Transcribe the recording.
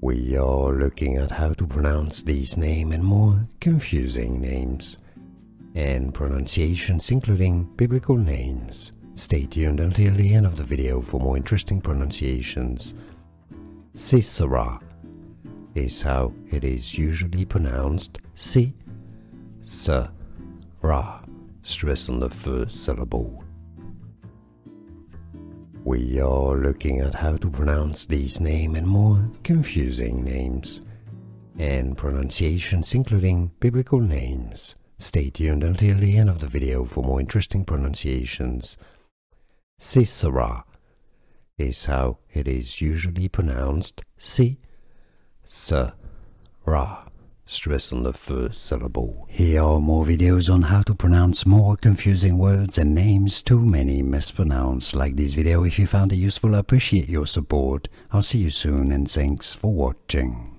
We are looking at how to pronounce these names and more confusing names, and pronunciations including biblical names. Stay tuned until the end of the video for more interesting pronunciations. Sisera is how it is usually pronounced. Si-se-ra. Stress on the first syllable. We are looking at how to pronounce these names and more confusing names, and pronunciations including biblical names. Stay tuned until the end of the video for more interesting pronunciations. Sisera is how it is usually pronounced. Si-se-ra. Stress on the first syllable. Here are more videos on how to pronounce more confusing words and names too many mispronounced. Like this video if you found it useful. I appreciate your support. I'll see you soon and thanks for watching.